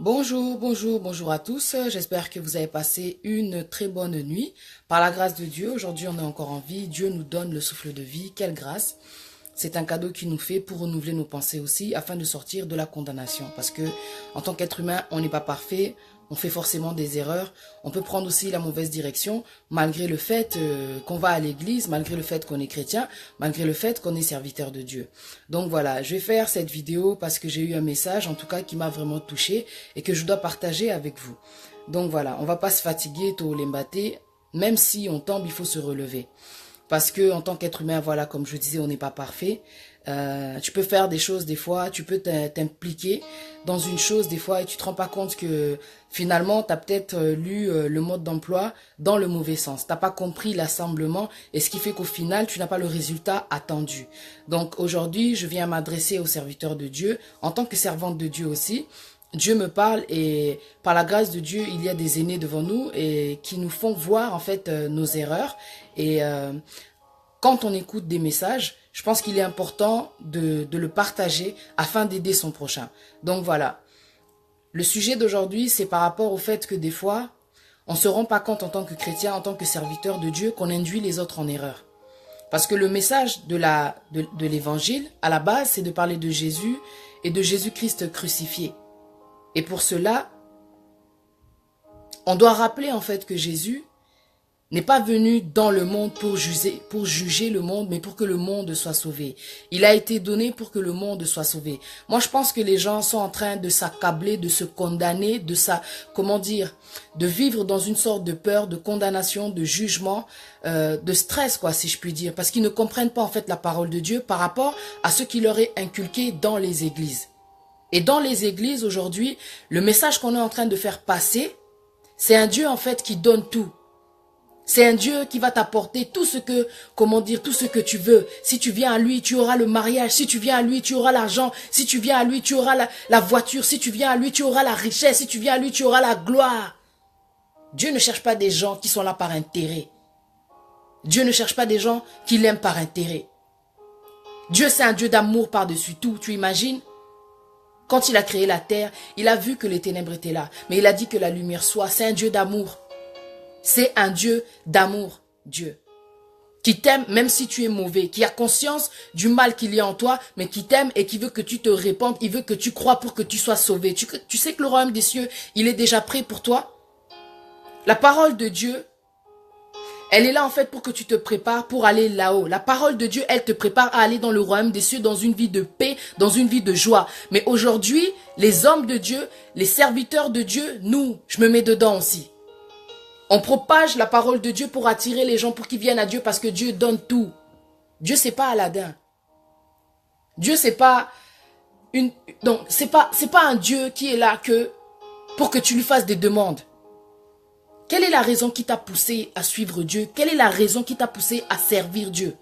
Bonjour à tous. J'espère que vous avez passé une très bonne nuit. Par la grâce de Dieu, aujourd'hui on est encore en vie. Dieu nous donne le souffle de vie. Quelle grâce! C'est un cadeau qu'il nous fait pour renouveler nos pensées aussi, afin de sortir de la condamnation. Parce que, en tant qu'être humain, on n'est pas parfait, on fait forcément des erreurs. On peut prendre aussi la mauvaise direction, malgré le fait qu'on va à l'église, malgré le fait qu'on est chrétien, malgré le fait qu'on est serviteur de Dieu. Donc voilà, je vais faire cette vidéo parce que j'ai eu un message, en tout cas, qui m'a vraiment touché et que je dois partager avec vous. Donc voilà, on va pas se fatiguer, tôt l'embaté. Même si on tombe, il faut se relever. Parce que en tant qu'être humain, voilà, comme je disais, on n'est pas parfait. Tu peux faire des choses des fois, tu peux t'impliquer dans une chose des fois et tu te rends pas compte que finalement, tu as peut-être lu le mode d'emploi dans le mauvais sens. Tu n'as pas compris l'assemblement et ce qui fait qu'au final, tu n'as pas le résultat attendu. Donc aujourd'hui, je viens m'adresser aux serviteurs de Dieu, en tant que servante de Dieu aussi. Dieu me parle et par la grâce de Dieu, il y a des aînés devant nous et qui nous font voir en fait nos erreurs. Et quand on écoute des messages, je pense qu'il est important de le partager afin d'aider son prochain. Donc voilà, le sujet d'aujourd'hui, c'est par rapport au fait que des fois, on ne se rend pas compte en tant que chrétien, en tant que serviteur de Dieu, qu'on induit les autres en erreur. Parce que le message de l'évangile, à la base, c'est de parler de Jésus et de Jésus-Christ crucifié. Et pour cela, on doit rappeler en fait que Jésus n'est pas venu dans le monde pour juger le monde, mais pour que le monde soit sauvé. Il a été donné pour que le monde soit sauvé. Moi, je pense que les gens sont en train de s'accabler, de se condamner, de vivre dans une sorte de peur, de condamnation, de jugement, de stress, quoi, si je puis dire, parce qu'ils ne comprennent pas en fait la parole de Dieu par rapport à ce qui leur est inculqué dans les églises. Et dans les églises, aujourd'hui, le message qu'on est en train de faire passer, c'est un Dieu, en fait, qui donne tout. C'est un Dieu qui va t'apporter tout ce que, tout ce que tu veux. Si tu viens à lui, tu auras le mariage. Si tu viens à lui, tu auras l'argent. Si tu viens à lui, tu auras la voiture. Si tu viens à lui, tu auras la richesse. Si tu viens à lui, tu auras la gloire. Dieu ne cherche pas des gens qui sont là par intérêt. Dieu ne cherche pas des gens qui l'aiment par intérêt. Dieu, c'est un Dieu d'amour par-dessus tout. Tu imagines? Quand il a créé la terre, il a vu que les ténèbres étaient là. Mais il a dit que la lumière soit. C'est un Dieu d'amour. C'est un Dieu d'amour, Dieu. Qui t'aime même si tu es mauvais. Qui a conscience du mal qu'il y a en toi, mais qui t'aime et qui veut que tu te répandes. Il veut que tu crois pour que tu sois sauvé. Tu sais que le royaume des cieux, il est déjà prêt pour toi. La parole de Dieu, elle est là en fait pour que tu te prépares pour aller là-haut. La parole de Dieu, elle te prépare à aller dans le royaume des cieux, dans une vie de paix, dans une vie de joie. Mais aujourd'hui, les hommes de Dieu, les serviteurs de Dieu, nous, je me mets dedans aussi. On propage la parole de Dieu pour attirer les gens, pour qu'ils viennent à Dieu parce que Dieu donne tout. Dieu, c'est pas Aladdin. Dieu, c'est pas c'est pas un Dieu qui est là pour que tu lui fasses des demandes. Quelle est la raison qui t'a poussé à suivre Dieu? Quelle est la raison qui t'a poussé à servir Dieu?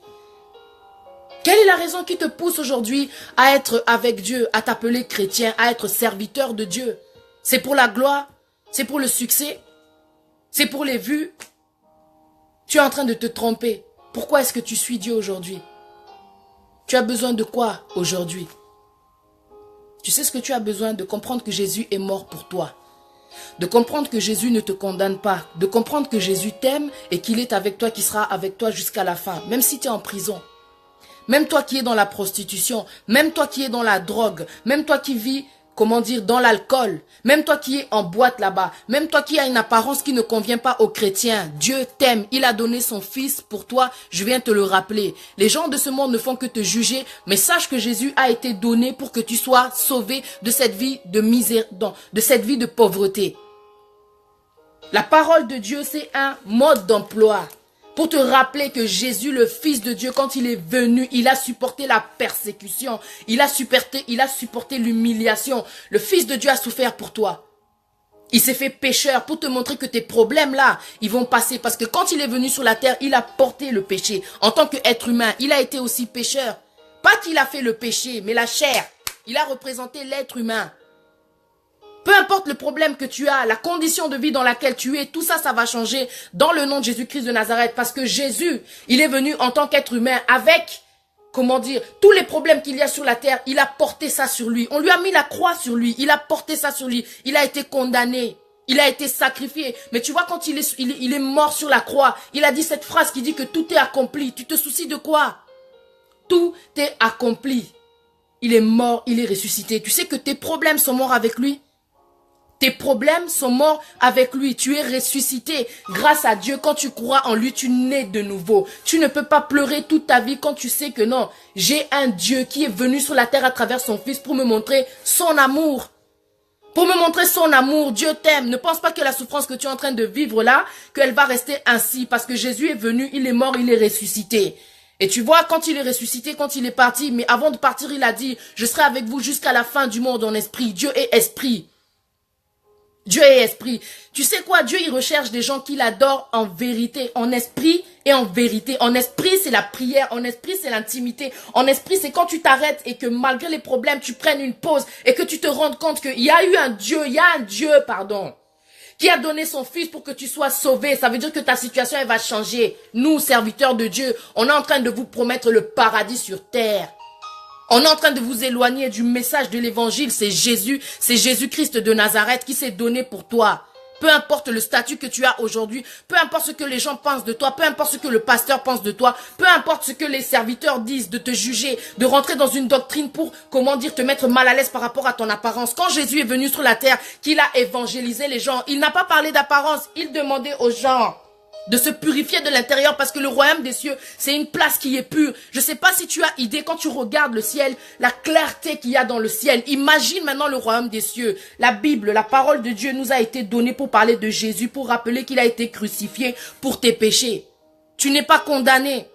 Quelle est la raison qui te pousse aujourd'hui à être avec Dieu, à t'appeler chrétien, à être serviteur de Dieu? C'est pour la gloire? C'est pour le succès? C'est pour les vues? Tu es en train de te tromper. Pourquoi est-ce que tu suis Dieu aujourd'hui? Tu as besoin de quoi aujourd'hui? Tu sais ce que tu as besoin? De comprendre que Jésus est mort pour toi. De comprendre que Jésus ne te condamne pas. De comprendre que Jésus t'aime et qu'il est avec toi, qu'il sera avec toi jusqu'à la fin. Même si tu es en prison. Même toi qui es dans la prostitution. Même toi qui es dans la drogue. Même toi qui vis, dans l'alcool. Même toi qui es en boîte là-bas. Même toi qui as une apparence qui ne convient pas aux chrétiens. Dieu t'aime. Il a donné son fils pour toi. Je viens te le rappeler. Les gens de ce monde ne font que te juger. Mais sache que Jésus a été donné pour que tu sois sauvé de cette vie de misère, de cette vie de pauvreté. La parole de Dieu, c'est un mode d'emploi. Pour te rappeler que Jésus, le Fils de Dieu, quand il est venu, il a supporté la persécution. Il a supporté l'humiliation. Le Fils de Dieu a souffert pour toi. Il s'est fait pécheur pour te montrer que tes problèmes là, ils vont passer. Parce que quand il est venu sur la terre, il a porté le péché. En tant qu'être humain, il a été aussi pécheur. Pas qu'il a fait le péché, mais la chair. Il a représenté l'être humain. Peu importe le problème que tu as, la condition de vie dans laquelle tu es, tout ça, ça va changer dans le nom de Jésus-Christ de Nazareth. Parce que Jésus, il est venu en tant qu'être humain avec comment dire, tous les problèmes qu'il y a sur la terre, il a porté ça sur lui. On lui a mis la croix sur lui, il a porté ça sur lui. Il a été condamné, il a été sacrifié. Mais tu vois, quand il est mort sur la croix, il a dit cette phrase qui dit que tout est accompli. Tu te soucies de quoi? Tout est accompli. Il est mort, il est ressuscité. Tu sais que tes problèmes sont morts avec lui? Tes problèmes sont morts avec lui. Tu es ressuscité. Grâce à Dieu, quand tu crois en lui, tu nais de nouveau. Tu ne peux pas pleurer toute ta vie quand tu sais que non. J'ai un Dieu qui est venu sur la terre à travers son Fils pour me montrer son amour. Pour me montrer son amour. Dieu t'aime. Ne pense pas que la souffrance que tu es en train de vivre là, qu'elle va rester ainsi. Parce que Jésus est venu, il est mort, il est ressuscité. Et tu vois, quand il est ressuscité, quand il est parti, mais avant de partir, il a dit, je serai avec vous jusqu'à la fin du monde en esprit. Dieu est esprit. Dieu est esprit. Tu sais quoi? Dieu, il recherche des gens qui l'adorent en vérité, en esprit et en vérité. En esprit, c'est la prière. En esprit, c'est l'intimité. En esprit, c'est quand tu t'arrêtes et que malgré les problèmes, tu prennes une pause et que tu te rendes compte qu'il y a eu un Dieu, qui a donné son Fils pour que tu sois sauvé. Ça veut dire que ta situation, elle va changer. Nous, serviteurs de Dieu, on est en train de vous promettre le paradis sur terre. On est en train de vous éloigner du message de l'évangile. C'est Jésus-Christ de Nazareth qui s'est donné pour toi. Peu importe le statut que tu as aujourd'hui, peu importe ce que les gens pensent de toi, peu importe ce que le pasteur pense de toi, peu importe ce que les serviteurs disent, de te juger, de rentrer dans une doctrine pour, comment dire, te mettre mal à l'aise par rapport à ton apparence. Quand Jésus est venu sur la terre, qu'il a évangélisé les gens, il n'a pas parlé d'apparence, il demandait aux gens de se purifier de l'intérieur parce que le royaume des cieux, c'est une place qui est pure. Je ne sais pas si tu as idée quand tu regardes le ciel, la clarté qu'il y a dans le ciel. Imagine maintenant le royaume des cieux. La Bible, la parole de Dieu nous a été donnée pour parler de Jésus, pour rappeler qu'il a été crucifié pour tes péchés. Tu n'es pas condamné.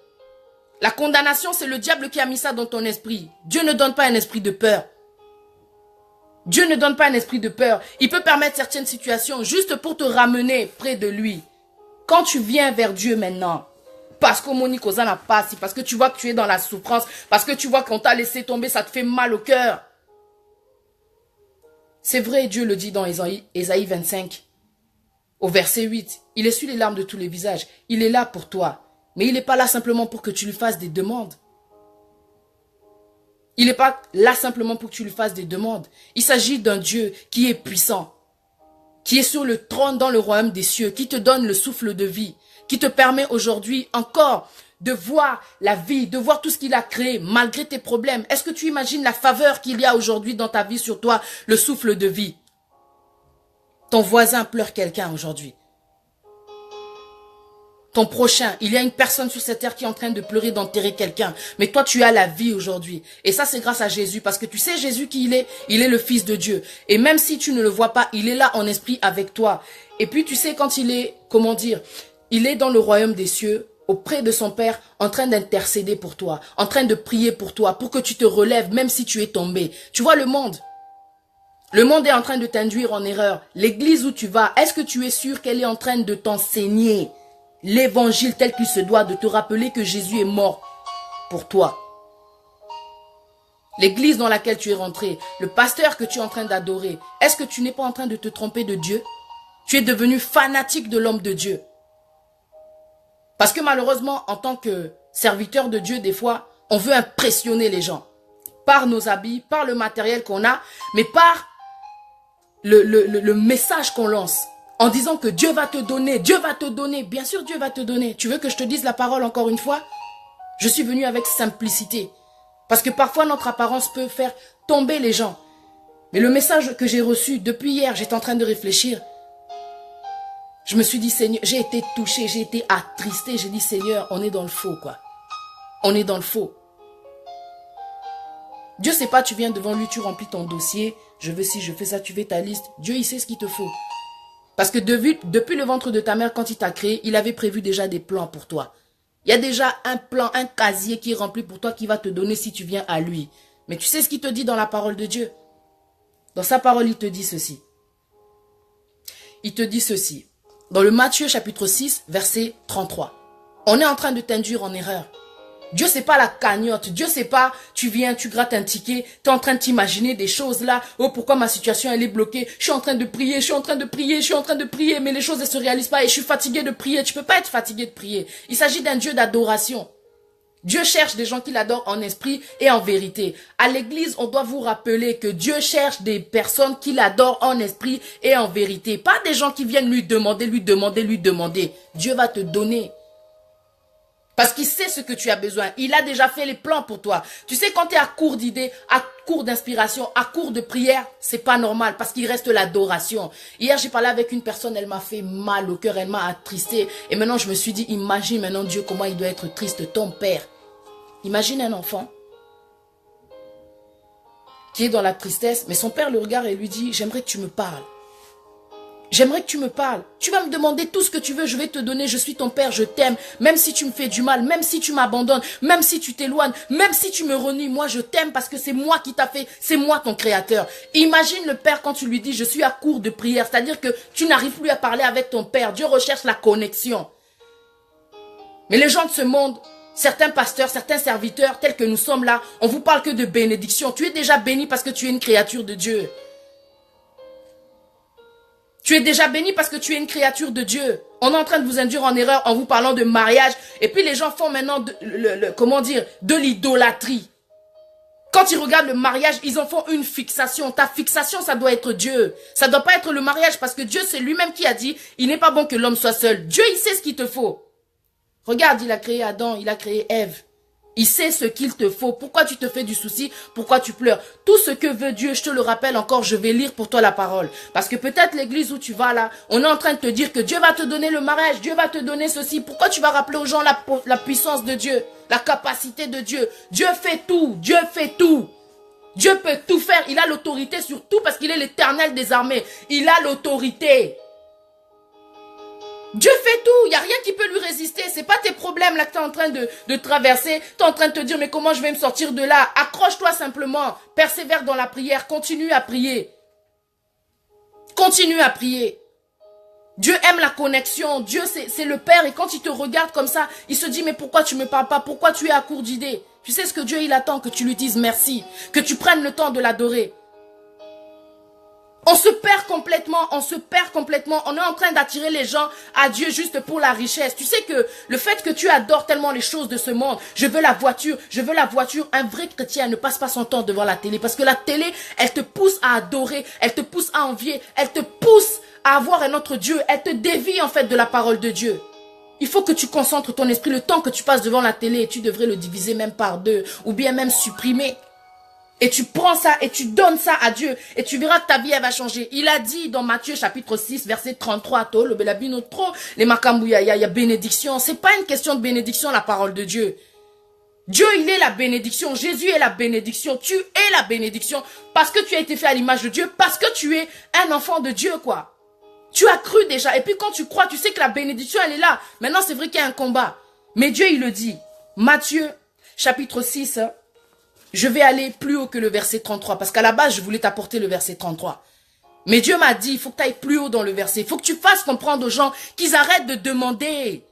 La condamnation, c'est le diable qui a mis ça dans ton esprit. Dieu ne donne pas un esprit de peur. Dieu ne donne pas un esprit de peur. Il peut permettre certaines situations juste pour te ramener près de lui. Quand tu viens vers Dieu maintenant, parce que Monique Oza n'a pas, parce que tu vois que tu es dans la souffrance, parce que tu vois qu'on t'a laissé tomber, ça te fait mal au cœur. C'est vrai, Dieu le dit dans Ésaïe 25, au verset 8. Il essuie les larmes de tous les visages. Il est là pour toi. Mais il n'est pas là simplement pour que tu lui fasses des demandes. Il n'est pas là simplement pour que tu lui fasses des demandes. Il s'agit d'un Dieu qui est puissant, qui est sur le trône dans le royaume des cieux, qui te donne le souffle de vie, qui te permet aujourd'hui encore de voir la vie, de voir tout ce qu'il a créé malgré tes problèmes. Est-ce que tu imagines la faveur qu'il y a aujourd'hui dans ta vie sur toi, le souffle de vie? Ton voisin pleure quelqu'un aujourd'hui. Ton prochain, il y a une personne sur cette terre qui est en train de pleurer, d'enterrer quelqu'un. Mais toi, tu as la vie aujourd'hui. Et ça, c'est grâce à Jésus. Parce que tu sais, Jésus qui il est le Fils de Dieu. Et même si tu ne le vois pas, il est là en esprit avec toi. Et puis, tu sais, quand il est, comment dire, il est dans le royaume des cieux, auprès de son Père, en train d'intercéder pour toi, en train de prier pour toi, pour que tu te relèves, même si tu es tombé. Tu vois le monde? Le monde est en train de t'induire en erreur. L'église où tu vas, est-ce que tu es sûr qu'elle est en train de t'enseigner l'évangile tel qu'il se doit, de te rappeler que Jésus est mort pour toi? L'église dans laquelle tu es rentré, le pasteur que tu es en train d'adorer, est-ce que tu n'es pas en train de te tromper de Dieu? Tu es devenu fanatique de l'homme de Dieu. Parce que malheureusement, en tant que serviteur de Dieu, des fois, on veut impressionner les gens. Par nos habits, par le matériel qu'on a, mais par le message qu'on lance. En disant que Dieu va te donner, Dieu va te donner. Bien sûr, Dieu va te donner. Tu veux que je te dise la parole encore une fois? Je suis venu avec simplicité. Parce que parfois, notre apparence peut faire tomber les gens. Mais le message que j'ai reçu depuis hier, j'étais en train de réfléchir. Je me suis dit, Seigneur, j'ai été touché, j'ai été attristé. J'ai dit, Seigneur, on est dans le faux, quoi. On est dans le faux. Dieu sait pas, tu viens devant lui, tu remplis ton dossier. Je veux ci, je fais ça, tu fais ta liste. Dieu, il sait ce qu'il te faut. Parce que depuis le ventre de ta mère, quand il t'a créé, il avait prévu déjà des plans pour toi. Il y a déjà un plan, un casier qui est rempli pour toi qui va te donner si tu viens à lui. Mais tu sais ce qu'il te dit dans la parole de Dieu? Dans sa parole, il te dit ceci. Il te dit ceci. Dans le Matthieu chapitre 6, verset 33. On est en train de t'induire en erreur. Dieu, c'est pas la cagnotte. Dieu, c'est pas, tu viens, tu grattes un ticket, tu es en train de t'imaginer des choses là. Oh, pourquoi ma situation, elle est bloquée? Je suis en train de prier, je suis en train de prier, je suis en train de prier, mais les choses, elles se réalisent pas et je suis fatigué de prier. Tu peux pas être fatigué de prier. Il s'agit d'un Dieu d'adoration. Dieu cherche des gens qui l'adorent en esprit et en vérité. À l'église, on doit vous rappeler que Dieu cherche des personnes qui l'adorent en esprit et en vérité. Pas des gens qui viennent lui demander. Dieu va te donner. Parce qu'il sait ce que tu as besoin. Il a déjà fait les plans pour toi. Tu sais, quand tu es à court d'idées, à court d'inspiration, à court de prière, c'est pas normal parce qu'il reste l'adoration. Hier, j'ai parlé avec une personne, elle m'a fait mal au cœur, elle m'a attristé. Et maintenant, je me suis dit, imagine maintenant Dieu, comment il doit être triste, ton père. Imagine un enfant qui est dans la tristesse, mais son père le regarde et lui dit, j'aimerais que tu me parles. J'aimerais que tu me parles. Tu vas me demander tout ce que tu veux, je vais te donner. Je suis ton père, je t'aime. Même si tu me fais du mal, même si tu m'abandonnes, même si tu t'éloignes, même si tu me renies, moi je t'aime parce que c'est moi qui t'a fait, c'est moi ton créateur. Imagine le père quand tu lui dis, je suis à court de prière. C'est-à-dire que tu n'arrives plus à parler avec ton père. Dieu recherche la connexion. Mais les gens de ce monde, certains pasteurs, certains serviteurs, tels que nous sommes là, on vous parle que de bénédiction. Tu es déjà béni parce que tu es une créature de Dieu. Tu es déjà béni parce que tu es une créature de Dieu. On est en train de vous induire en erreur en vous parlant de mariage. Et puis les gens font maintenant de l'idolâtrie. Quand ils regardent le mariage, ils en font une fixation. Ta fixation, ça doit être Dieu. Ça doit pas être le mariage parce que Dieu, c'est lui-même qui a dit, il n'est pas bon que l'homme soit seul. Dieu, il sait ce qu'il te faut. Regarde, il a créé Adam, il a créé Ève. Il sait ce qu'il te faut. Pourquoi tu te fais du souci? Pourquoi tu pleures? Tout ce que veut Dieu, je te le rappelle encore, je vais lire pour toi la parole. Parce que peut-être l'église où tu vas là, on est en train de te dire que Dieu va te donner le mariage, Dieu va te donner ceci. Pourquoi tu vas rappeler aux gens la puissance de Dieu, la capacité de Dieu? Dieu fait tout, Dieu fait tout. Dieu peut tout faire, il a l'autorité sur tout parce qu'il est l'Éternel des armées. Il a l'autorité. Dieu fait tout, il n'y a rien qui peut lui résister. C'est pas tes problèmes là que tu es en train de traverser. Tu es en train de te dire, mais comment je vais me sortir de là? Accroche-toi simplement, persévère dans la prière, continue à prier. Continue à prier. Dieu aime la connexion, Dieu c'est le Père et quand il te regarde comme ça, il se dit, mais pourquoi tu me parles pas? Pourquoi tu es à court d'idées? Tu sais ce que Dieu il attend? Que tu lui dises merci, que tu prennes le temps de l'adorer. On se perd complètement, on est en train d'attirer les gens à Dieu juste pour la richesse. Tu sais que le fait que tu adores tellement les choses de ce monde, je veux la voiture, un vrai chrétien ne passe pas son temps devant la télé parce que la télé, elle te pousse à adorer, elle te pousse à envier, elle te pousse à avoir un autre Dieu, elle te dévie en fait de la parole de Dieu. Il faut que tu concentres ton esprit, le temps que tu passes devant la télé, tu devrais le diviser même par 2 ou bien même supprimer. Et tu prends ça et tu donnes ça à Dieu. Et tu verras que ta vie, elle va changer. Il a dit dans Matthieu chapitre 6, verset 33, les makambouya, il y a bénédiction. C'est pas une question de bénédiction, la parole de Dieu. Dieu, il est la bénédiction. Jésus est la bénédiction. Tu es la bénédiction. Parce que tu as été fait à l'image de Dieu. Parce que tu es un enfant de Dieu, quoi. Tu as cru déjà. Et puis quand tu crois, tu sais que la bénédiction, elle est là. Maintenant, c'est vrai qu'il y a un combat. Mais Dieu, il le dit. Matthieu chapitre 6, je vais aller plus haut que le verset 33. Parce qu'à la base, je voulais t'apporter le verset 33. Mais Dieu m'a dit, il faut que tu ailles plus haut dans le verset. Il faut que tu fasses comprendre aux gens qu'ils arrêtent de demander.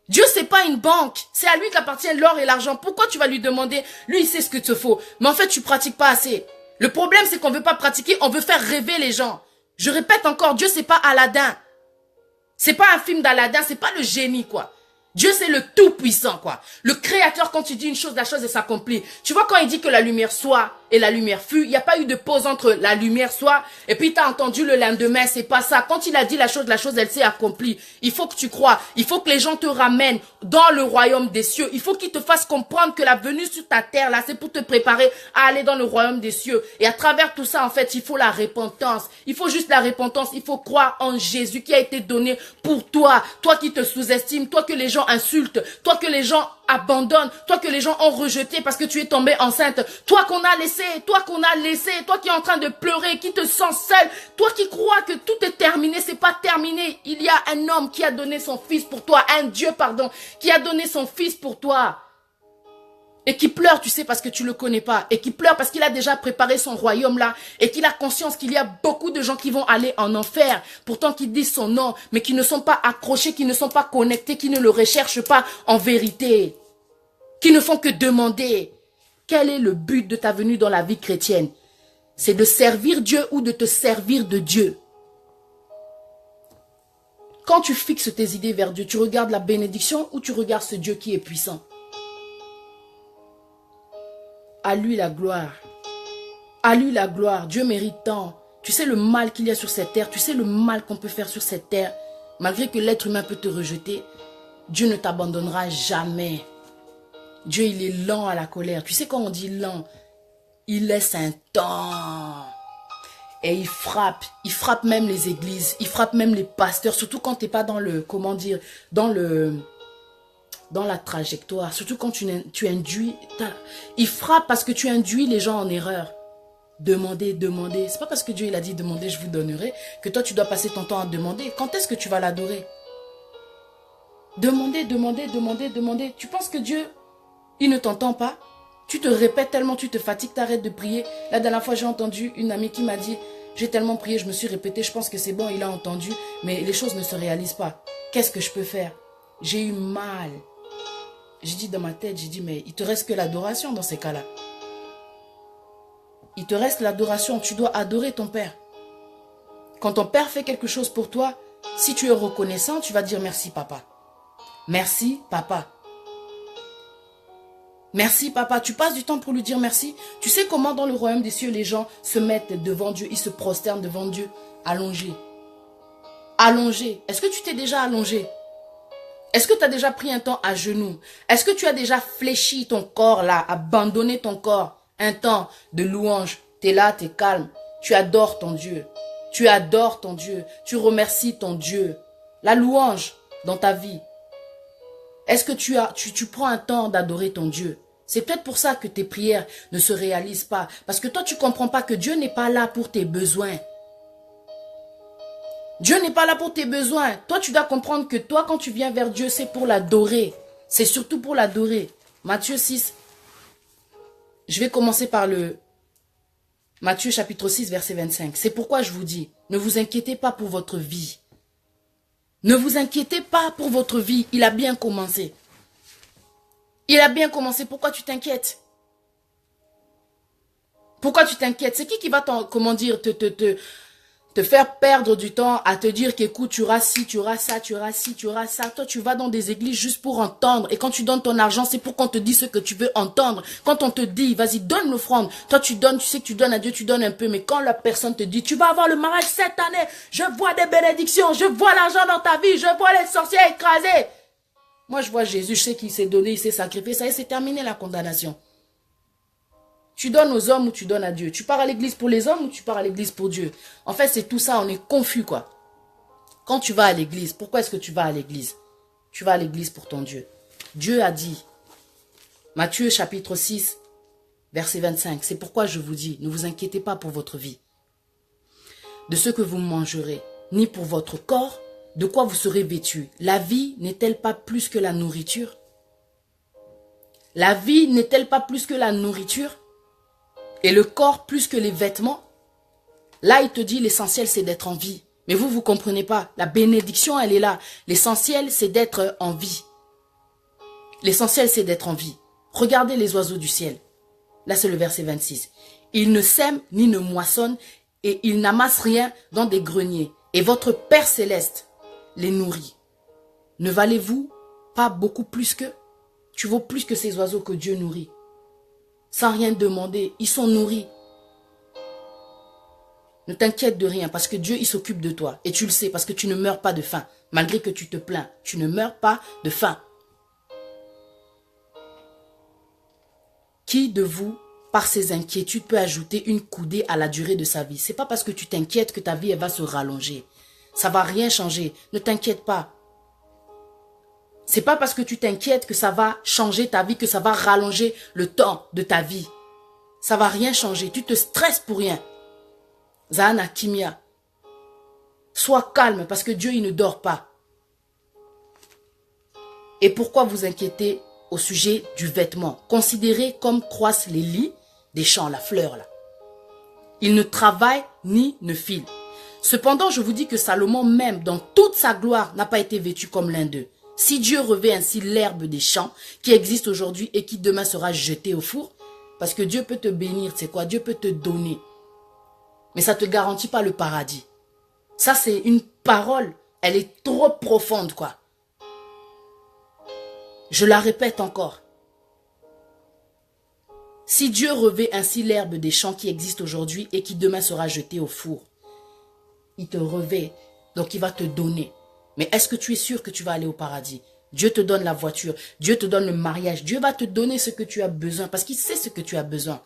Dieu, c'est pas une banque. C'est à lui qu'appartient l'or et l'argent. Pourquoi tu vas lui demander? Lui, il sait ce que te faut. Mais en fait, tu pratiques pas assez. Le problème, c'est qu'on veut pas pratiquer. On veut faire rêver les gens. Je répète encore, Dieu, c'est pas Aladdin. C'est pas un film d'Aladdin. C'est pas le génie, quoi. Dieu, c'est le tout-puissant, quoi. Le créateur, quand il dit une chose, la chose, elle s'accomplit. Tu vois, quand il dit que la lumière soit et la lumière fut, il n'y a pas eu de pause entre la lumière soit et puis tu as entendu le lendemain, c'est pas ça. Quand il a dit la chose, elle s'est accomplie. Il faut que tu crois. Il faut que les gens te ramènent dans le royaume des cieux. Il faut qu'ils te fassent comprendre que la venue sur ta terre, là, c'est pour te préparer à aller dans le royaume des cieux. Et à travers tout ça, en fait, il faut la repentance. Il faut juste la repentance. Il faut croire en Jésus qui a été donné pour toi. Toi qui te sous-estimes, toi que les gens insultent, toi que les gens abandonnent, toi que les gens ont rejeté parce que tu es tombée enceinte, toi qu'on a laissé, toi qui es en train de pleurer, qui te sens seul, toi qui crois que tout est terminé, c'est pas terminé. Il y a un homme qui a donné son fils pour toi, un Dieu, pardon, qui a donné son fils pour toi. Et qui pleure, tu sais, parce que tu le connais pas. Et qui pleure parce qu'il a déjà préparé son royaume là. Et qu'il a conscience qu'il y a beaucoup de gens qui vont aller en enfer. Pourtant qui disent son nom, mais qui ne sont pas accrochés, qui ne sont pas connectés, qui ne le recherchent pas en vérité. Qui ne font que demander. Quel est le but de ta venue dans la vie chrétienne? C'est de servir Dieu ou de te servir de Dieu. Quand tu fixes tes idées vers Dieu, tu regardes la bénédiction ou tu regardes ce Dieu qui est puissant? À lui la gloire. À lui la gloire. Dieu mérite tant. Tu sais le mal qu'il y a sur cette terre. Tu sais le mal qu'on peut faire sur cette terre. Malgré que l'être humain peut te rejeter, Dieu ne t'abandonnera jamais. Dieu, il est lent à la colère. Tu sais quand on dit lent, il laisse un temps. Et il frappe même les églises, il frappe même les pasteurs, surtout quand tu n'es pas dans le, comment dire, dans la trajectoire, surtout quand tu induis, il frappe parce que tu induis les gens en erreur. Demandez, demandez. C'est pas parce que Dieu il a dit demandez, je vous donnerai, que toi tu dois passer ton temps à demander. Quand est-ce que tu vas l'adorer? Demandez, demandez, demandez, demandez. Tu penses que Dieu, il ne t'entend pas? Tu te répètes tellement, tu te fatigues, t'arrêtes de prier. La dernière fois, j'ai entendu une amie qui m'a dit, j'ai tellement prié, je me suis répété, je pense que c'est bon, il a entendu, mais les choses ne se réalisent pas. Qu'est-ce que je peux faire? J'ai eu mal. J'ai dit dans ma tête, j'ai dit, mais il te reste que l'adoration dans ces cas-là. Il te reste l'adoration, tu dois adorer ton Père. Quand ton Père fait quelque chose pour toi, si tu es reconnaissant, tu vas dire merci papa. Merci papa. Merci papa, tu passes du temps pour lui dire merci. Tu sais comment dans le royaume des cieux les gens se mettent devant Dieu, ils se prosternent devant Dieu, allongés. Allongés. Est-ce que tu t'es déjà allongé? Est-ce que tu as déjà pris un temps à genoux? Est-ce que tu as déjà fléchi ton corps là, abandonné ton corps? Un temps de louange, tu es là, tu es calme, tu adores ton Dieu. Tu adores ton Dieu, tu remercies ton Dieu. La louange dans ta vie. Est-ce que tu prends un temps d'adorer ton Dieu? C'est peut-être pour ça que tes prières ne se réalisent pas. Parce que toi, tu ne comprends pas que Dieu n'est pas là pour tes besoins. Dieu n'est pas là pour tes besoins. Toi, tu dois comprendre que toi, quand tu viens vers Dieu, c'est pour l'adorer. C'est surtout pour l'adorer. Matthieu 6. Je vais commencer par le Matthieu chapitre 6, verset 25. C'est pourquoi je vous dis, ne vous inquiétez pas pour votre vie. Ne vous inquiétez pas pour votre vie. Il a bien commencé. Il a bien commencé. Pourquoi tu t'inquiètes? Pourquoi tu t'inquiètes? C'est qui va comment dire, te faire perdre du temps à te dire qu'écoute, tu auras ci, tu auras ça, tu auras ci, tu auras ça. Toi, tu vas dans des églises juste pour entendre. Et quand tu donnes ton argent, c'est pour qu'on te dise ce que tu veux entendre. Quand on te dit, vas-y, donne l'offrande. Toi, tu donnes, tu sais que tu donnes à Dieu, tu donnes un peu. Mais quand la personne te dit, tu vas avoir le mariage cette année, je vois des bénédictions, je vois l'argent dans ta vie, je vois les sorciers écrasés. Moi, je vois Jésus, je sais qu'il s'est donné, il s'est sacrifié. Ça y est, c'est terminé la condamnation. Tu donnes aux hommes ou tu donnes à Dieu? Tu pars à l'église pour les hommes ou tu pars à l'église pour Dieu? En fait, c'est tout ça, on est confus, quoi. Quand tu vas à l'église, pourquoi est-ce que tu vas à l'église? Tu vas à l'église pour ton Dieu. Dieu a dit, Matthieu chapitre 6, verset 25, c'est pourquoi je vous dis, ne vous inquiétez pas pour votre vie, de ce que vous mangerez, ni pour votre corps, de quoi vous serez vêtus. La vie n'est-elle pas plus que la nourriture? La vie n'est-elle pas plus que la nourriture? Et le corps plus que les vêtements? Là, il te dit l'essentiel, c'est d'être en vie. Mais vous, vous ne comprenez pas. La bénédiction, elle est là. L'essentiel, c'est d'être en vie. L'essentiel, c'est d'être en vie. Regardez les oiseaux du ciel. Là, c'est le verset 26. Ils ne sèment ni ne moissonnent et ils n'amassent rien dans des greniers. Et votre Père céleste les nourrit. Ne valez-vous pas beaucoup plus qu'eux? Tu vaux plus que ces oiseaux que Dieu nourrit. Sans rien demander, ils sont nourris. Ne t'inquiète de rien parce que Dieu, il s'occupe de toi. Et tu le sais parce que tu ne meurs pas de faim. Malgré que tu te plains, tu ne meurs pas de faim. Qui de vous, par ses inquiétudes, peut ajouter une coudée à la durée de sa vie? Ce n'est pas parce que tu t'inquiètes que ta vie elle va se rallonger. Ça ne va rien changer. Ne t'inquiète pas. C'est pas parce que tu t'inquiètes que ça va changer ta vie, que ça va rallonger le temps de ta vie. Ça va rien changer. Tu te stresses pour rien. Zahana Kimia. Sois calme parce que Dieu, il ne dort pas. Et pourquoi vous inquiétez au sujet du vêtement? Considérez comme croissent les lys des champs, la fleur là. Il ne travaille ni ne file. Cependant, je vous dis que Salomon même, dans toute sa gloire, n'a pas été vêtu comme l'un d'eux. Si Dieu revêt ainsi l'herbe des champs qui existe aujourd'hui et qui demain sera jetée au four, parce que Dieu peut te bénir, c'est quoi? Dieu peut te donner. Mais ça ne te garantit pas le paradis. Ça, c'est une parole, elle est trop profonde, quoi. Je la répète encore. Si Dieu revêt ainsi l'herbe des champs qui existe aujourd'hui et qui demain sera jetée au four, il te revêt, donc il va te donner. Mais est-ce que tu es sûr que tu vas aller au paradis? Dieu te donne la voiture, Dieu te donne le mariage, Dieu va te donner ce que tu as besoin parce qu'il sait ce que tu as besoin.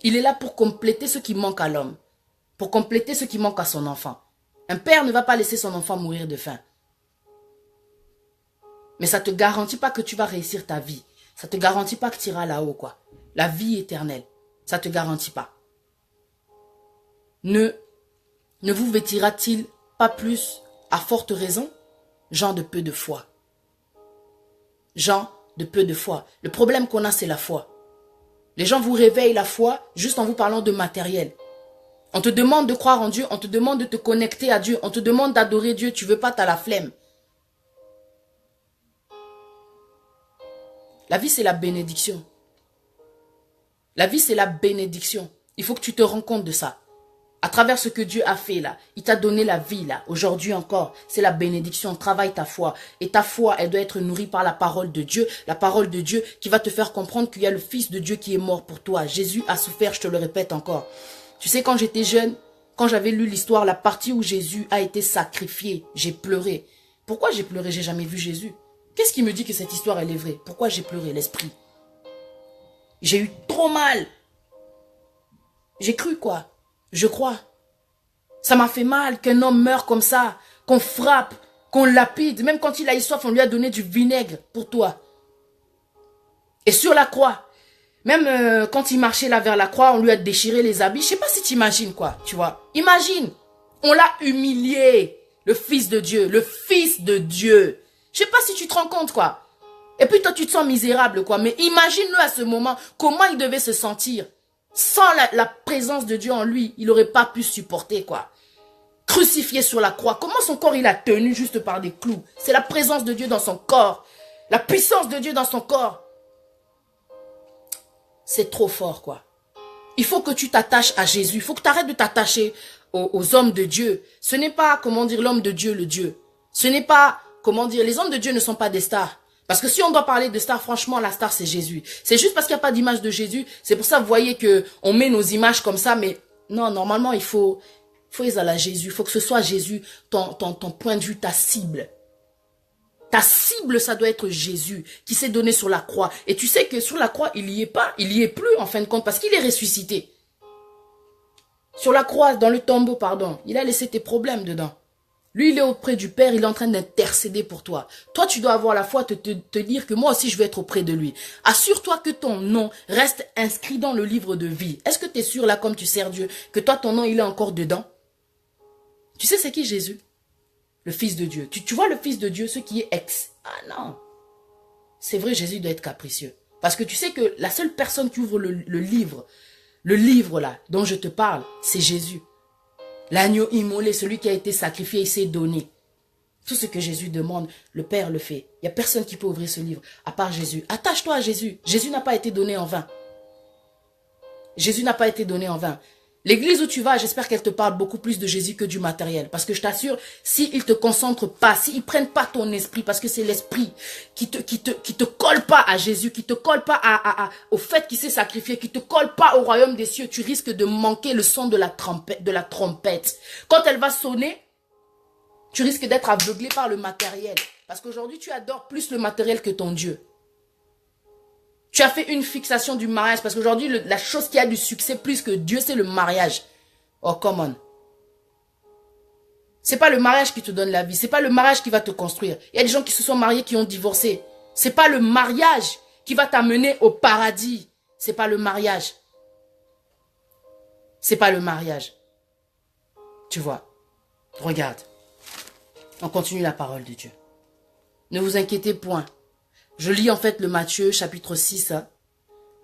Il est là pour compléter ce qui manque à l'homme, pour compléter ce qui manque à son enfant. Un père ne va pas laisser son enfant mourir de faim. Mais ça ne te garantit pas que tu vas réussir ta vie. Ça ne te garantit pas que tu iras là-haut, quoi. La vie éternelle, ça ne te garantit pas. Ne vous vêtira-t-il pas plus à forte raison, gens de peu de foi? Gens de peu de foi. Le problème qu'on a, c'est la foi. Les gens vous réveillent la foi juste en vous parlant de matériel. On te demande de croire en Dieu, on te demande de te connecter à Dieu, on te demande d'adorer Dieu, tu veux pas, t'as la flemme. La vie, c'est la bénédiction. La vie, c'est la bénédiction. Il faut que tu te rends compte de ça. À travers ce que Dieu a fait là, il t'a donné la vie là, aujourd'hui encore, c'est la bénédiction, travaille ta foi. Et ta foi, elle doit être nourrie par la parole de Dieu qui va te faire comprendre qu'il y a le Fils de Dieu qui est mort pour toi. Jésus a souffert, je te le répète encore. Tu sais, quand j'étais jeune, quand j'avais lu l'histoire, la partie où Jésus a été sacrifié, j'ai pleuré. Pourquoi j'ai pleuré? J'ai jamais vu Jésus. Qu'est-ce qui me dit que cette histoire, elle est vraie? Pourquoi j'ai pleuré? L'esprit. J'ai eu trop mal. J'ai cru quoi? Je crois. Ça m'a fait mal qu'un homme meure comme ça, qu'on frappe, qu'on lapide. Même quand il a eu soif, on lui a donné du vinaigre pour toi. Et sur la croix, même quand il marchait là vers la croix, on lui a déchiré les habits. Je sais pas si tu imagines quoi, tu vois. Imagine, on l'a humilié, le Fils de Dieu, le Fils de Dieu. Je sais pas si tu te rends compte quoi. Et puis toi tu te sens misérable quoi. Mais imagine-le à ce moment, comment il devait se sentir. Sans la présence de Dieu en lui, il n'aurait pas pu supporter quoi. Crucifié sur la croix, comment son corps il a tenu juste par des clous? C'est la présence de Dieu dans son corps. La puissance de Dieu dans son corps. C'est trop fort quoi. Il faut que tu t'attaches à Jésus. Il faut que tu arrêtes de t'attacher aux hommes de Dieu. Ce n'est pas, comment dire, l'homme de Dieu, le Dieu. Ce n'est pas, comment dire, les hommes de Dieu ne sont pas des stars. Parce que si on doit parler de stars, franchement, la star, c'est Jésus. C'est juste parce qu'il n'y a pas d'image de Jésus. C'est pour ça, vous voyez qu'on met nos images comme ça. Mais non, normalement, il faut aller à Jésus. Il faut que ce soit Jésus, ton point de vue, ta cible. Ta cible, ça doit être Jésus qui s'est donné sur la croix. Et tu sais que sur la croix, il n'y est pas. Il n'y est plus, en fin de compte, parce qu'il est ressuscité. Sur la croix, dans le tombeau, pardon, il a laissé tes problèmes dedans. Lui, il est auprès du Père, il est en train d'intercéder pour toi. Toi, tu dois avoir la foi, te dire que moi aussi, je vais être auprès de lui. Assure-toi que ton nom reste inscrit dans le livre de vie. Est-ce que tu es sûr, là, comme tu sers Dieu, que toi, ton nom, il est encore dedans? Tu sais, c'est qui Jésus? Le Fils de Dieu. Tu vois le Fils de Dieu, ce qui est ex. Ah non. C'est vrai, Jésus doit être capricieux. Parce que tu sais que la seule personne qui ouvre le livre là, dont je te parle, c'est Jésus. L'agneau immolé, celui qui a été sacrifié, il s'est donné. Tout ce que Jésus demande, le Père le fait. Il n'y a personne qui peut ouvrir ce livre, à part Jésus. Attache-toi à Jésus. Jésus n'a pas été donné en vain. Jésus n'a pas été donné en vain. L'église où tu vas, j'espère qu'elle te parle beaucoup plus de Jésus que du matériel. Parce que je t'assure, s'ils ne te concentrent pas, s'ils ne prennent pas ton esprit, parce que c'est l'esprit qui te colle pas à Jésus, qui te colle pas au fait qu'il s'est sacrifié, qui te colle pas au royaume des cieux, tu risques de manquer le son de la trompette. Quand elle va sonner, tu risques d'être aveuglé par le matériel. Parce qu'aujourd'hui, tu adores plus le matériel que ton Dieu. Tu as fait une fixation du mariage parce qu'aujourd'hui, la chose qui a du succès plus que Dieu, c'est le mariage. Oh, come on. C'est pas le mariage qui te donne la vie. C'est pas le mariage qui va te construire. Il y a des gens qui se sont mariés, qui ont divorcé. C'est pas le mariage qui va t'amener au paradis. C'est pas le mariage. C'est pas le mariage. Tu vois. Regarde. On continue la parole de Dieu. Ne vous inquiétez point. Je lis en fait le Matthieu chapitre 6,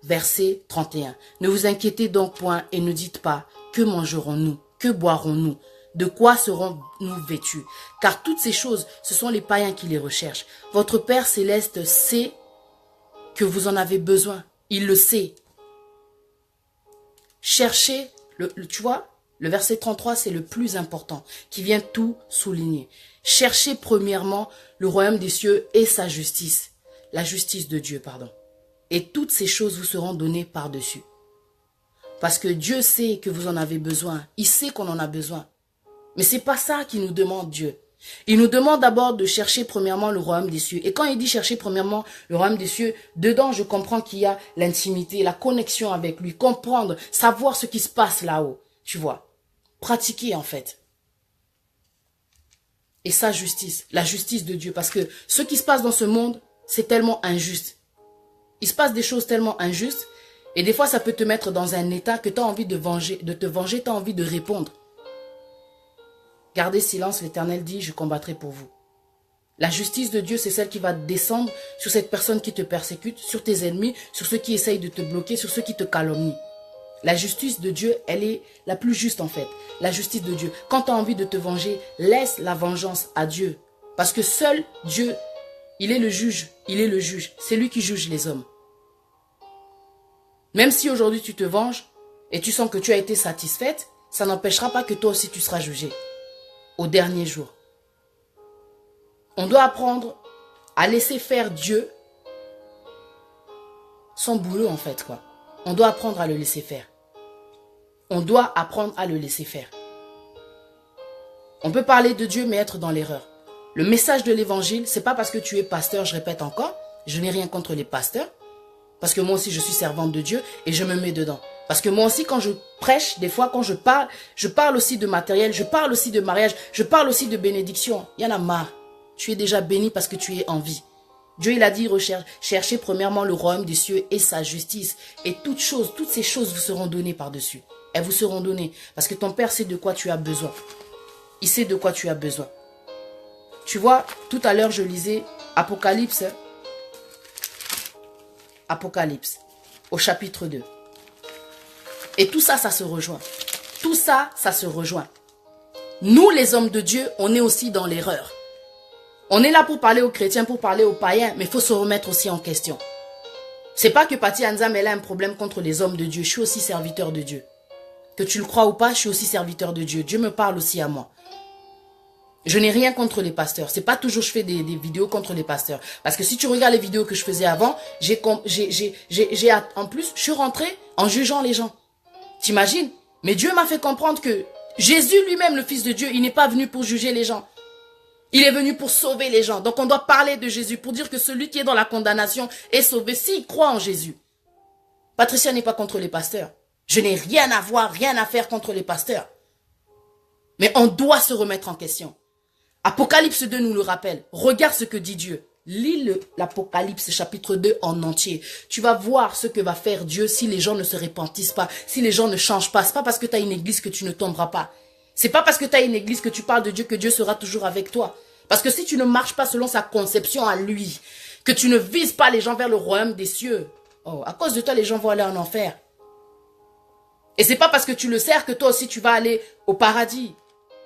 verset 31. Ne vous inquiétez donc point et ne dites pas, que mangerons-nous, que boirons-nous, de quoi serons-nous vêtus? Car toutes ces choses, ce sont les païens qui les recherchent. Votre Père céleste sait que vous en avez besoin. Il le sait. Cherchez, tu vois, le verset 33, c'est le plus important, qui vient tout souligner. Cherchez premièrement le royaume des cieux et sa justice. La justice de Dieu, pardon. et toutes ces choses vous seront données par-dessus. Parce que Dieu sait que vous en avez besoin. Il sait qu'on en a besoin. Mais c'est pas ça qu'il nous demande, Dieu. Il nous demande d'abord de chercher premièrement le royaume des cieux. Et quand il dit chercher premièrement le royaume des cieux, dedans je comprends qu'il y a l'intimité, la connexion avec lui, comprendre, savoir ce qui se passe là-haut. Tu vois, pratiquer en fait. Et sa justice, la justice de Dieu. Parce que ce qui se passe dans ce monde, c'est tellement injuste. Il se passe des choses tellement injustes. Et des fois, ça peut te mettre dans un état que tu as envie de te venger, tu as envie de répondre. Gardez silence, l'Éternel dit, je combattrai pour vous. La justice de Dieu, c'est celle qui va descendre sur cette personne qui te persécute, sur tes ennemis, sur ceux qui essayent de te bloquer, sur ceux qui te calomnient. La justice de Dieu, elle est la plus juste en fait. La justice de Dieu. Quand tu as envie de te venger, laisse la vengeance à Dieu. Parce que seul Dieu, il est le juge. Il est le juge. C'est lui qui juge les hommes. Même si aujourd'hui tu te venges et tu sens que tu as été satisfaite, ça n'empêchera pas que toi aussi tu seras jugé. Au dernier jour. On doit apprendre à laisser faire Dieu son boulot en fait quoi. On doit apprendre à le laisser faire. On doit apprendre à le laisser faire. On peut parler de Dieu mais être dans l'erreur. Le message de l'évangile, c'est pas parce que tu es pasteur, je répète encore, je n'ai rien contre les pasteurs. Parce que moi aussi je suis servante de Dieu et je me mets dedans. Parce que moi aussi quand je prêche, des fois quand je parle aussi de matériel, je parle aussi de mariage, je parle aussi de bénédiction. Il y en a marre. Tu es déjà béni parce que tu es en vie. Dieu il a dit cherchez premièrement le royaume des cieux et sa justice. Et toutes ces choses vous seront données par-dessus. Elles vous seront données parce que ton Père sait de quoi tu as besoin. Il sait de quoi tu as besoin. Tu vois, tout à l'heure je lisais Apocalypse au chapitre 2. Et tout ça, ça se rejoint. Tout ça, ça se rejoint. Nous, les hommes de Dieu, on est aussi dans l'erreur. On est là pour parler aux chrétiens, pour parler aux païens, mais il faut se remettre aussi en question. C'est pas que Pati Anzam, elle a un problème contre les hommes de Dieu. Je suis aussi serviteur de Dieu. Que tu le crois ou pas, je suis aussi serviteur de Dieu. Dieu me parle aussi à moi. Je n'ai rien contre les pasteurs. C'est pas toujours je fais des vidéos contre les pasteurs. Parce que si tu regardes les vidéos que je faisais avant, en plus, je suis rentré en jugeant les gens. T'imagines? Mais Dieu m'a fait comprendre que Jésus lui-même, le Fils de Dieu, il n'est pas venu pour juger les gens. Il est venu pour sauver les gens. Donc on doit parler de Jésus pour dire que celui qui est dans la condamnation est sauvé s'il croit en Jésus. Patricia n'est pas contre les pasteurs. Je n'ai rien à voir, rien à faire contre les pasteurs. Mais on doit se remettre en question. Apocalypse 2 nous le rappelle. Regarde ce que dit Dieu. Lis l'Apocalypse chapitre 2 en entier. Tu vas voir ce que va faire Dieu si les gens ne se repentissent pas, si les gens ne changent pas. C'est pas parce que tu as une église que tu ne tomberas pas. C'est pas parce que tu as une église que tu parles de Dieu que Dieu sera toujours avec toi. Parce que si tu ne marches pas selon sa conception à lui, que tu ne vises pas les gens vers le royaume des cieux, oh, à cause de toi, les gens vont aller en enfer. Et c'est pas parce que tu le sers que toi aussi tu vas aller au paradis.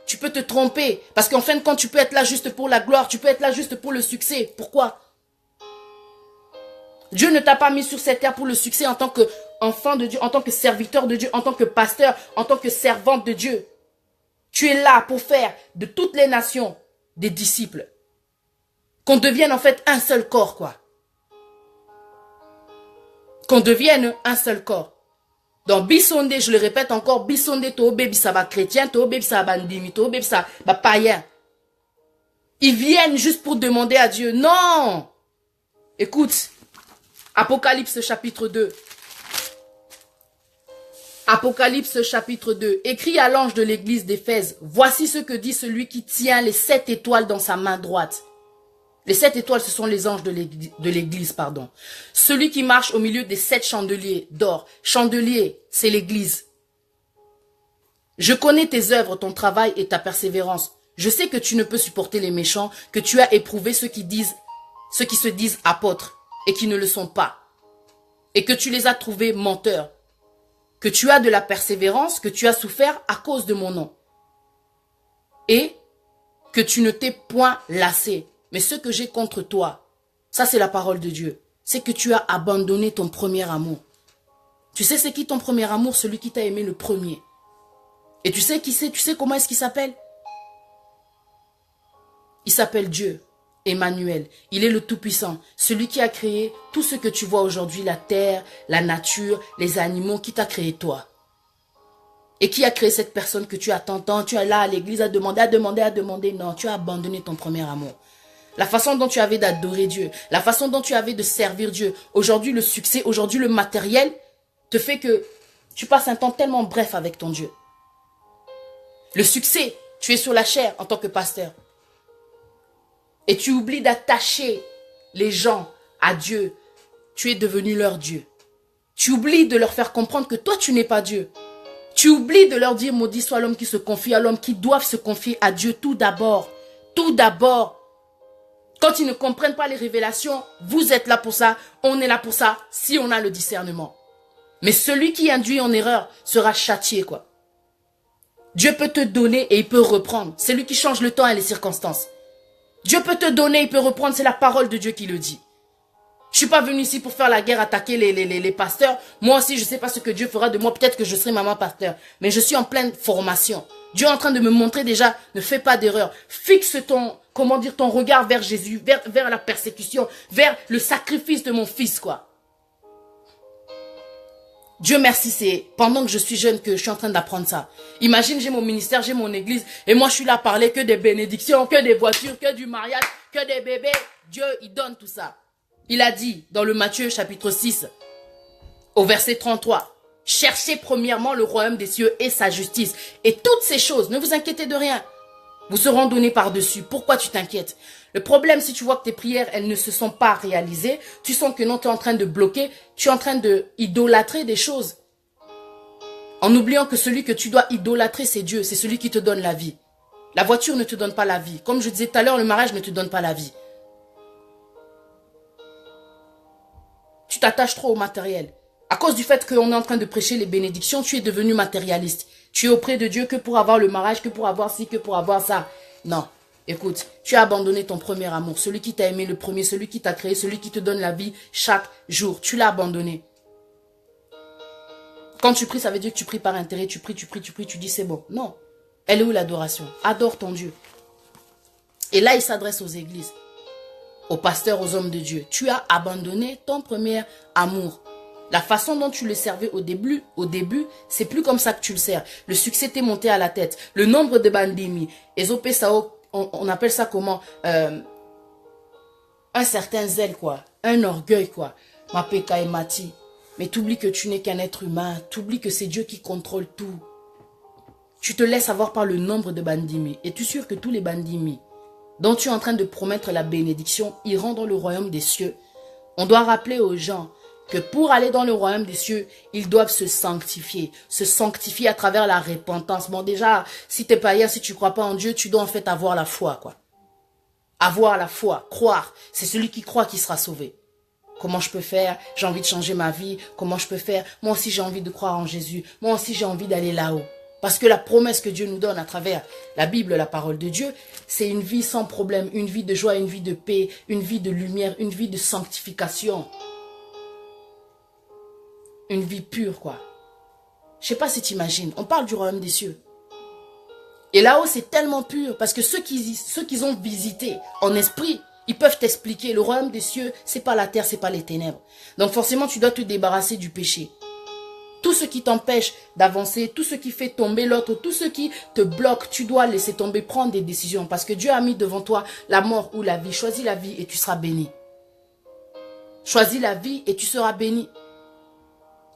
Tu peux te tromper. Parce qu'en fin de compte, tu peux être là juste pour la gloire. Tu peux être là juste pour le succès. Pourquoi? Dieu ne t'a pas mis sur cette terre pour le succès en tant qu'enfant de Dieu, en tant que serviteur de Dieu, en tant que pasteur, en tant que servante de Dieu. Tu es là pour faire de toutes les nations des disciples. Qu'on devienne en fait un seul corps, quoi. Qu'on devienne un seul corps. Donc, bisonde, je le répète encore, bisonde, to baby ça va chrétien, to baby ça va ndimi, to baby ça va païen. Ils viennent juste pour demander à Dieu. Non! Écoute, Apocalypse chapitre 2. Apocalypse chapitre 2. Écrit à l'ange de l'église d'Éphèse. Voici ce que dit celui qui tient les 7 étoiles dans sa main droite. Les 7 étoiles, ce sont les anges de l'église, pardon. Celui qui marche au milieu des 7 chandeliers d'or. Chandelier, c'est l'église. Je connais tes œuvres, ton travail et ta persévérance. Je sais que tu ne peux supporter les méchants, que tu as éprouvé ceux qui se disent apôtres et qui ne le sont pas. Et que tu les as trouvés menteurs. Que tu as de la persévérance, que tu as souffert à cause de mon nom. Et que tu ne t'es point lassé. Mais ce que j'ai contre toi, ça c'est la parole de Dieu, c'est que tu as abandonné ton premier amour. Tu sais c'est qui ton premier amour? Celui qui t'a aimé le premier. Et tu sais qui c'est? Tu sais comment est-ce qu'il s'appelle? Il s'appelle Dieu. Emmanuel, il est le Tout-Puissant, celui qui a créé tout ce que tu vois aujourd'hui, la terre, la nature, les animaux, qui t'a créé toi. Et qui a créé cette personne que tu attends tant, tu es là à l'église à demander, non, tu as abandonné ton premier amour. La façon dont tu avais d'adorer Dieu, la façon dont tu avais de servir Dieu, aujourd'hui le succès, aujourd'hui le matériel, te fait que tu passes un temps tellement bref avec ton Dieu. Le succès, tu es sur la chair en tant que pasteur. Et tu oublies d'attacher les gens à Dieu. Tu es devenu leur Dieu. Tu oublies de leur faire comprendre que toi, tu n'es pas Dieu. Tu oublies de leur dire, maudit soit l'homme qui se confie à l'homme, qui doivent se confier à Dieu tout d'abord. Tout d'abord. Quand ils ne comprennent pas les révélations, vous êtes là pour ça, on est là pour ça, si on a le discernement. Mais celui qui induit en erreur sera châtié, quoi. Dieu peut te donner et il peut reprendre. C'est lui qui change le temps et les circonstances. Dieu peut te donner, il peut reprendre, c'est la parole de Dieu qui le dit. Je suis pas venu ici pour faire la guerre, attaquer les pasteurs. Moi aussi, je sais pas ce que Dieu fera de moi. Peut-être que je serai maman pasteur. Mais je suis en pleine formation. Dieu est en train de me montrer déjà, ne fais pas d'erreur. Fixe ton regard vers Jésus, vers la persécution, vers le sacrifice de mon fils, quoi. Dieu merci, c'est pendant que je suis jeune que je suis en train d'apprendre ça. Imagine, j'ai mon ministère, j'ai mon église, et moi je suis là à parler que des bénédictions, que des voitures, que du mariage, que des bébés. Dieu, il donne tout ça. Il a dit dans le Matthieu chapitre 6, au verset 33, « Cherchez premièrement le royaume des cieux et sa justice, et toutes ces choses, ne vous inquiétez de rien, vous seront données par-dessus. » Pourquoi tu t'inquiètes? Le problème, si tu vois que tes prières, elles ne se sont pas réalisées, tu sens que non, tu es en train de bloquer, tu es en train de idolâtrer des choses. En oubliant que celui que tu dois idolâtrer, c'est Dieu, c'est celui qui te donne la vie. La voiture ne te donne pas la vie. Comme je disais tout à l'heure, le mariage ne te donne pas la vie. Tu t'attaches trop au matériel. À cause du fait qu'on est en train de prêcher les bénédictions, tu es devenu matérialiste. Tu es auprès de Dieu que pour avoir le mariage, que pour avoir ci, que pour avoir ça. Non. Écoute, tu as abandonné ton premier amour, celui qui t'a aimé le premier, celui qui t'a créé, celui qui te donne la vie chaque jour. Tu l'as abandonné. Quand tu pries, ça veut dire que tu pries par intérêt, tu pries, tu dis c'est bon. Non. Elle est où l'adoration? Adore ton Dieu. Et là, il s'adresse aux églises, aux pasteurs, aux hommes de Dieu. Tu as abandonné ton premier amour. La façon dont tu le servais au début, c'est plus comme ça que tu le sers. Le succès t'est monté à la tête. Le nombre de bandimi, Ezopé Sao, on appelle ça comment? Un certain zèle, quoi. Un orgueil, quoi. Mapeka et Mati. Mais t'oublies que tu n'es qu'un être humain. T'oublies que c'est Dieu qui contrôle tout. Tu te laisses avoir par le nombre de bandimi. Es-tu sûr que tous les bandimi dont tu es en train de promettre la bénédiction iront dans le royaume des cieux? On doit rappeler aux gens que pour aller dans le royaume des cieux, ils doivent se sanctifier à travers la repentance. Bon, déjà, si tu es païen, si tu ne crois pas en Dieu, tu dois en fait avoir la foi, quoi. Avoir la foi, croire. C'est celui qui croit qui sera sauvé. Comment je peux faire? J'ai envie de changer ma vie. Comment je peux faire? Moi aussi, j'ai envie de croire en Jésus. Moi aussi, j'ai envie d'aller là-haut. Parce que la promesse que Dieu nous donne à travers la Bible, la parole de Dieu, c'est une vie sans problème, une vie de joie, une vie de paix, une vie de lumière, une vie de sanctification. Une vie pure, quoi. Je sais pas si tu imagines. On parle du royaume des cieux. Et là-haut, c'est tellement pur. Parce que ceux qui ont visité en esprit, ils peuvent t'expliquer. Le royaume des cieux, c'est pas la terre, c'est pas les ténèbres. Donc forcément, tu dois te débarrasser du péché. Tout ce qui t'empêche d'avancer, tout ce qui fait tomber l'autre, tout ce qui te bloque, tu dois laisser tomber, prendre des décisions. Parce que Dieu a mis devant toi la mort ou la vie. Choisis la vie et tu seras béni. Choisis la vie et tu seras béni.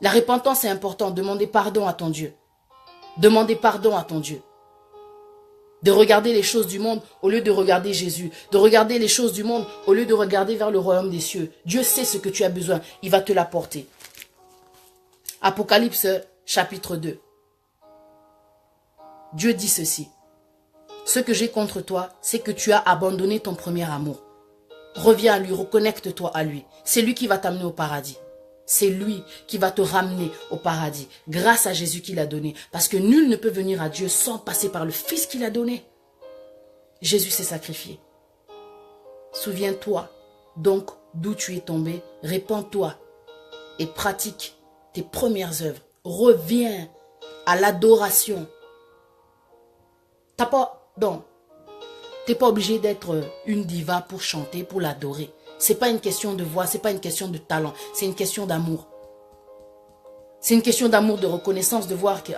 La repentance est importante. Demandez pardon à ton Dieu. Demandez pardon à ton Dieu. De regarder les choses du monde au lieu de regarder Jésus. De regarder les choses du monde au lieu de regarder vers le royaume des cieux. Dieu sait ce que tu as besoin. Il va te l'apporter. Apocalypse chapitre 2. Dieu dit ceci. Ce que j'ai contre toi, c'est que tu as abandonné ton premier amour. Reviens à lui, reconnecte-toi à lui. C'est lui qui va t'amener au paradis. C'est lui qui va te ramener au paradis grâce à Jésus qu'il a donné. Parce que nul ne peut venir à Dieu sans passer par le Fils qu'il a donné. Jésus s'est sacrifié. Souviens-toi donc d'où tu es tombé. Répands-toi et pratique tes premières œuvres. Reviens à l'adoration. T'as pas... Donc, Tu n'es pas obligé d'être une diva pour chanter, pour l'adorer. Ce n'est pas une question de voix, ce n'est pas une question de talent. C'est une question d'amour. C'est une question d'amour, de reconnaissance, de voir que,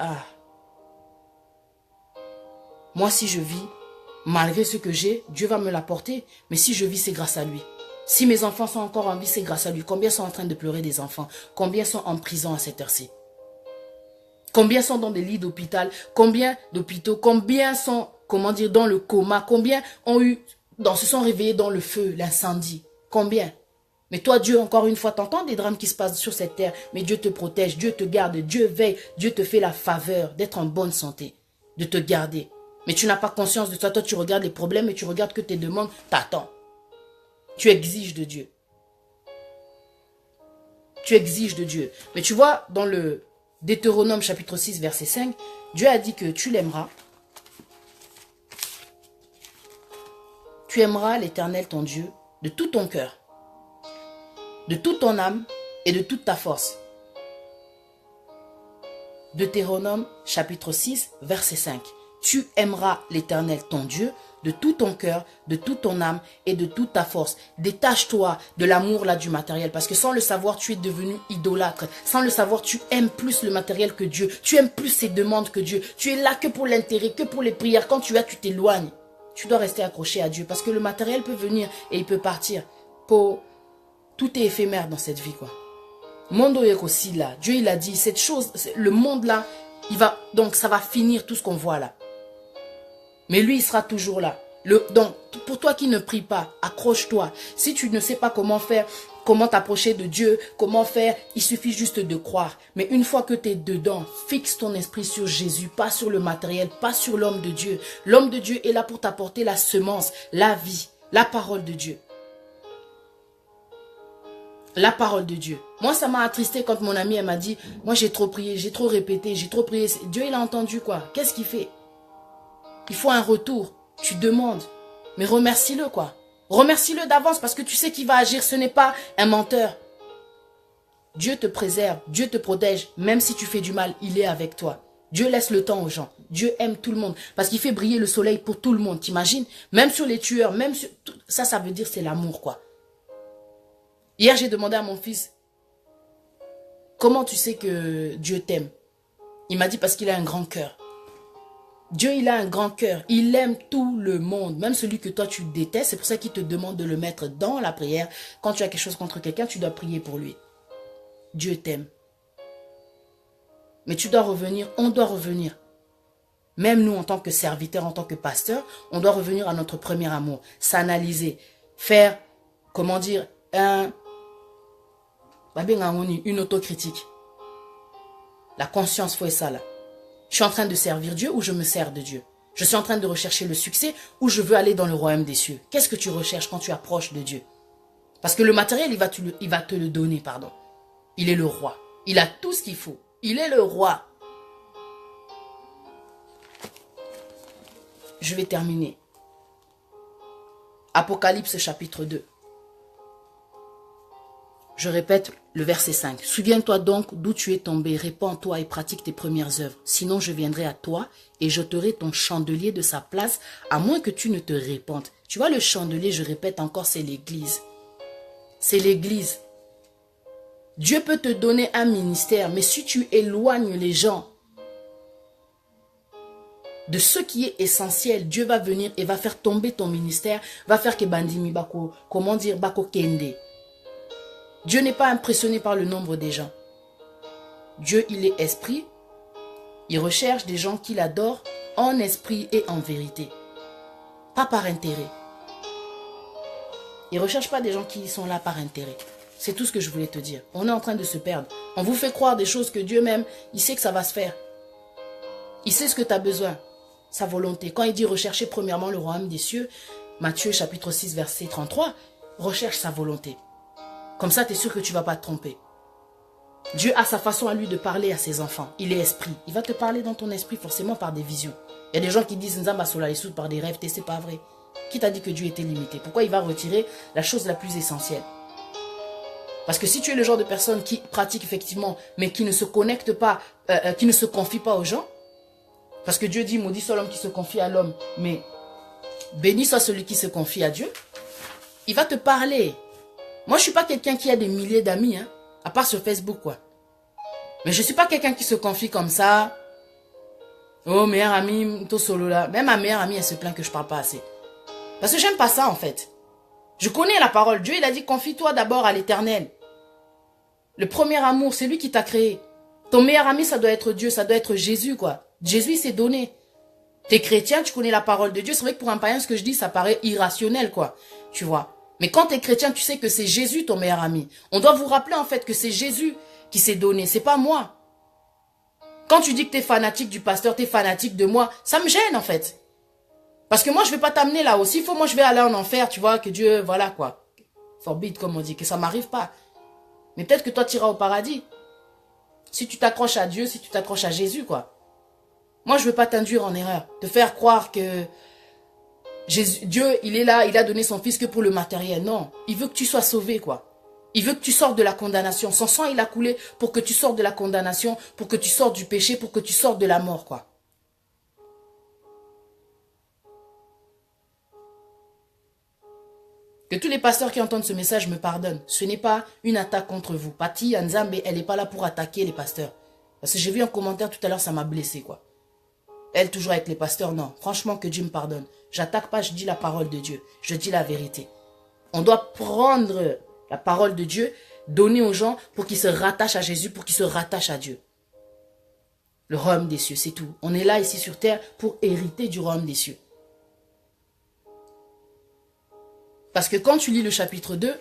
moi si je vis, malgré ce que j'ai, Dieu va me l'apporter. Mais si je vis, c'est grâce à lui. Si mes enfants sont encore en vie, c'est grâce à lui. Combien sont en train de pleurer des enfants? Combien sont en prison à cette heure-ci? Combien sont dans des lits d'hôpital? Combien d'hôpitaux? Combien sont, dans le coma? Combien se sont réveillés dans le feu, l'incendie? Combien? Mais toi, Dieu, encore une fois, t'entends des drames qui se passent sur cette terre, mais Dieu te protège, Dieu te garde, Dieu veille, Dieu te fait la faveur d'être en bonne santé, de te garder. Mais tu n'as pas conscience de ça. Toi, tu regardes les problèmes et tu regardes que tes demandes, t'attends. Tu exiges de Dieu. Tu exiges de Dieu. Mais tu vois, dans le Deutéronome chapitre 6, verset 5, Dieu a dit que tu l'aimeras. Tu aimeras l'Éternel ton Dieu de tout ton cœur, de toute ton âme et de toute ta force. Deutéronome chapitre 6, verset 5. Tu aimeras l'Éternel ton Dieu de tout ton cœur, de toute ton âme et de toute ta force. Détache-toi de l'amour là du matériel, parce que sans le savoir, tu es devenu idolâtre. Sans le savoir, tu aimes plus le matériel que Dieu. Tu aimes plus ses demandes que Dieu. Tu es là que pour l'intérêt, que pour les prières. Quand tu t'éloignes. Tu dois rester accroché à Dieu, parce que le matériel peut venir et il peut partir. Tout est éphémère dans cette vie, quoi. Monde est aussi là. Dieu, il a dit, cette chose, le monde là, donc ça va finir tout ce qu'on voit là. Mais lui, il sera toujours là. Donc, pour toi qui ne prie pas, accroche-toi. Si tu ne sais pas comment faire, comment t'approcher de Dieu, comment faire, il suffit juste de croire. Mais une fois que tu es dedans, fixe ton esprit sur Jésus, pas sur le matériel, pas sur l'homme de Dieu. L'homme de Dieu est là pour t'apporter la semence, la vie, la parole de Dieu. La parole de Dieu. Moi, ça m'a attristé quand mon amie, elle m'a dit, moi j'ai trop prié, j'ai trop répété, j'ai trop prié. Dieu, il a entendu quoi? Qu'est-ce qu'il fait? Il faut un retour. Tu demandes. Mais remercie-le, quoi. Remercie-le d'avance parce que tu sais qu'il va agir. Ce n'est pas un menteur. Dieu te préserve. Dieu te protège. Même si tu fais du mal, il est avec toi. Dieu laisse le temps aux gens. Dieu aime tout le monde. Parce qu'il fait briller le soleil pour tout le monde. T'imagines? Même sur les tueurs. Même sur... Ça veut dire c'est l'amour, quoi. Hier, j'ai demandé à mon fils, comment tu sais que Dieu t'aime? Il m'a dit parce qu'il a un grand cœur. Dieu, il a un grand cœur. Il aime tout le monde. Même celui que toi, tu détestes. C'est pour ça qu'il te demande de le mettre dans la prière. Quand tu as quelque chose contre quelqu'un, tu dois prier pour lui. Dieu t'aime. Mais tu dois revenir. On doit revenir. Même nous, en tant que serviteurs, en tant que pasteurs, on doit revenir à notre premier amour. S'analyser. Faire, une autocritique. La conscience, faut ça là. Je suis en train de servir Dieu ou je me sers de Dieu? Je suis en train de rechercher le succès ou je veux aller dans le royaume des cieux? Qu'est-ce que tu recherches quand tu approches de Dieu? Parce que le matériel, il va te le donner, pardon. Il est le roi. Il a tout ce qu'il faut. Il est le roi. Je vais terminer. Apocalypse chapitre 2. Je répète le verset 5. Souviens-toi donc d'où tu es tombé, répands-toi et pratique tes premières œuvres. Sinon je viendrai à toi et j'ôterai ton chandelier de sa place, à moins que tu ne te répandes. Tu vois, le chandelier, je répète encore, c'est l'église. C'est l'église. Dieu peut te donner un ministère, mais si tu éloignes les gens de ce qui est essentiel, Dieu va venir et va faire tomber ton ministère, va faire que bandimi bako, bako kende. Dieu n'est pas impressionné par le nombre des gens. Dieu, il est esprit. Il recherche des gens qui l'adorent en esprit et en vérité. Pas par intérêt. Il ne recherche pas des gens qui sont là par intérêt. C'est tout ce que je voulais te dire. On est en train de se perdre. On vous fait croire des choses que Dieu même, il sait que ça va se faire. Il sait ce que tu as besoin. Sa volonté. Quand il dit rechercher premièrement le royaume des cieux, Matthieu chapitre 6 verset 33, recherche sa volonté. Comme ça, tu es sûr que tu ne vas pas te tromper. Dieu a sa façon à lui de parler à ses enfants. Il est esprit. Il va te parler dans ton esprit forcément par des visions. Il y a des gens qui disent Nzamba Sola les par des rêves. C'est pas vrai. Qui t'a dit que Dieu était limité? Pourquoi il va retirer la chose la plus essentielle? Parce que si tu es le genre de personne qui pratique effectivement, mais qui ne se connecte pas, qui ne se confie pas aux gens, parce que Dieu dit, maudit soit l'homme qui se confie à l'homme, mais béni soit celui qui se confie à Dieu. Il va te parler. Moi, je ne suis pas quelqu'un qui a des milliers d'amis, hein, à part sur Facebook, quoi. Mais je ne suis pas quelqu'un qui se confie comme ça. Oh, meilleur ami, tout solo là. Même ma meilleure amie, elle se plaint que je ne parle pas assez. Parce que j'aime pas ça, en fait. Je connais la parole. Dieu, il a dit, confie-toi d'abord à l'Éternel. Le premier amour, c'est lui qui t'a créé. Ton meilleur ami, ça doit être Dieu, ça doit être Jésus, quoi. Jésus, il s'est donné. T'es chrétien, tu connais la parole de Dieu. C'est vrai que pour un païen, ce que je dis, ça paraît irrationnel, quoi. Tu vois. Mais quand t'es chrétien, tu sais que c'est Jésus ton meilleur ami. On doit vous rappeler, en fait, que c'est Jésus qui s'est donné. C'est pas moi. Quand tu dis que t'es fanatique du pasteur, t'es fanatique de moi, ça me gêne, en fait. Parce que moi, je vais pas t'amener là-haut. S'il faut, moi, je vais aller en enfer, tu vois, que Dieu, voilà, quoi. Forbid, comme on dit, que ça m'arrive pas. Mais peut-être que toi, tu iras au paradis. Si tu t'accroches à Dieu, si tu t'accroches à Jésus, quoi. Moi, je ne veux pas t'induire en erreur. Te faire croire que Jésus, Dieu, il est là, il a donné son fils que pour le matériel. Non, il veut que tu sois sauvé, quoi. Il veut que tu sortes de la condamnation. Son sang, il a coulé pour que tu sortes de la condamnation, pour que tu sortes du péché, pour que tu sortes de la mort, quoi. Que tous les pasteurs qui entendent ce message me pardonnent. Ce n'est pas une attaque contre vous. Pati Nzambe, elle n'est pas là pour attaquer les pasteurs. Parce que j'ai vu un commentaire tout à l'heure, ça m'a blessé, quoi. Elle, toujours avec les pasteurs, non. Franchement, que Dieu me pardonne. J'attaque pas, je dis la parole de Dieu. Je dis la vérité. On doit prendre la parole de Dieu, donner aux gens pour qu'ils se rattachent à Jésus, pour qu'ils se rattachent à Dieu. Le royaume des cieux, c'est tout. On est là, ici sur terre, pour hériter du royaume des cieux. Parce que quand tu lis le chapitre 2,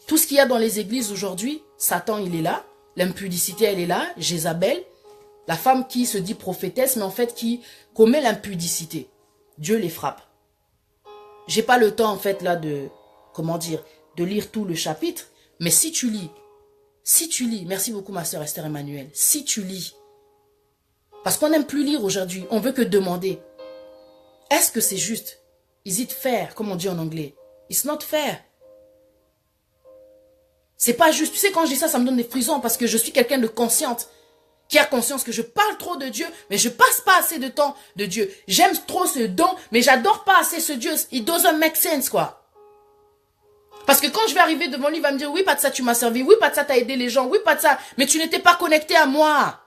tout ce qu'il y a dans les églises aujourd'hui, Satan, il est là. L'impudicité, elle est là. Jézabel, la femme qui se dit prophétesse, mais en fait qui commet l'impudicité. Dieu les frappe. J'ai pas le temps, en fait, là, de, comment dire, de lire tout le chapitre. Mais si tu lis, merci beaucoup ma sœur Esther Emmanuel, si tu lis, parce qu'on n'aime plus lire aujourd'hui, on veut que demander. Est-ce que c'est juste? Is it fair, comme on dit en anglais? It's not fair. C'est pas juste. Tu sais, quand je dis ça, ça me donne des frissons parce que je suis quelqu'un de consciente, qui a conscience que je parle trop de Dieu, mais je passe pas assez de temps de Dieu. J'aime trop ce don, mais j'adore pas assez ce Dieu. It doesn't make sense, quoi. Parce que quand je vais arriver devant lui, il va me dire, oui, pas de ça, tu m'as servi. Oui, pas de ça, t'as aidé les gens. Oui, pas de ça. Mais tu n'étais pas connecté à moi.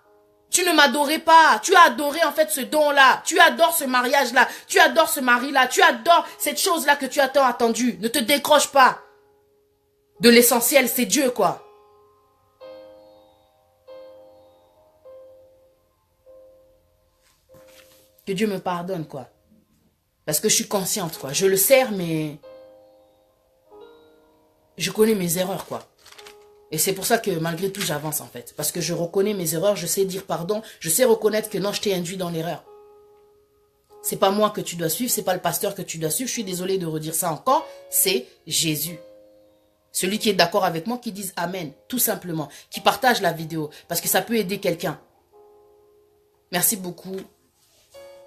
Tu ne m'adorais pas. Tu as adoré, en fait, ce don-là. Tu adores ce mariage-là. Tu adores ce mari-là. Tu adores cette chose-là que tu as tant attendu. Ne te décroche pas de l'essentiel. C'est Dieu, quoi. Que Dieu me pardonne, quoi. Parce que je suis consciente, quoi. Je le sers, mais je connais mes erreurs, quoi. Et c'est pour ça que malgré tout, j'avance, en fait. Parce que je reconnais mes erreurs, je sais dire pardon, je sais reconnaître que non, je t'ai induit dans l'erreur. C'est pas moi que tu dois suivre, c'est pas le pasteur que tu dois suivre. Je suis désolée de redire ça encore, c'est Jésus. Celui qui est d'accord avec moi, qui dise Amen, tout simplement. Qui partage la vidéo, parce que ça peut aider quelqu'un. Merci beaucoup,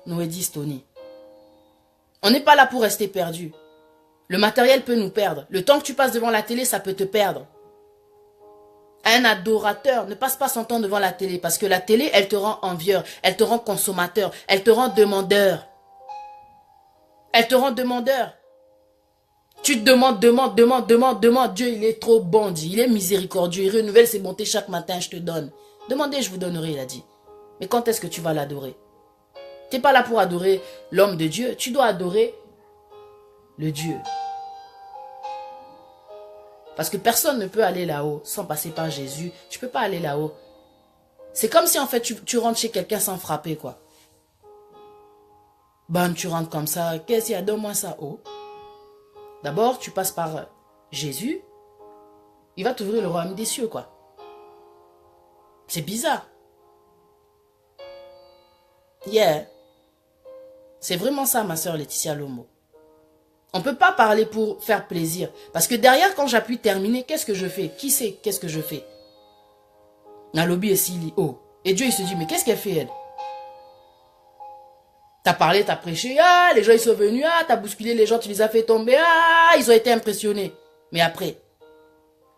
Noédis Tony. On n'est pas là pour rester perdu. Le matériel peut nous perdre. Le temps que tu passes devant la télé, ça peut te perdre. Un adorateur ne passe pas son temps devant la télé parce que la télé, elle te rend envieur, elle te rend consommateur, elle te rend demandeur. Elle te rend demandeur. Tu te demande. Dieu, il est trop bon, dit. Il est miséricordieux, il renouvelle ses bontés chaque matin, je te donne. Demandez, je vous donnerai, il a dit. Mais quand est-ce que tu vas l'adorer? Tu n'es pas là pour adorer l'homme de Dieu, tu dois adorer le Dieu. Parce que personne ne peut aller là-haut sans passer par Jésus. Tu ne peux pas aller là-haut. C'est comme si en fait tu rentres chez quelqu'un sans frapper, quoi. Bam, tu rentres comme ça. Qu'est-ce qu'il y a? Donne-moi ça. Oh. D'abord, tu passes par Jésus. Il va t'ouvrir le royaume des cieux, quoi. C'est bizarre. Yeah. C'est vraiment ça, ma soeur Laetitia Lomo. On ne peut pas parler pour faire plaisir. Parce que derrière, quand j'appuie terminer, qu'est-ce que je fais? Qui sait qu'est-ce que je fais? Nalobi et Sili. Oh. Et Dieu, il se dit, mais qu'est-ce qu'elle fait, elle? T'as parlé, t'as prêché. Ah, les gens, ils sont venus. Ah, t'as bousculé les gens, tu les as fait tomber. Ah, ils ont été impressionnés. Mais après,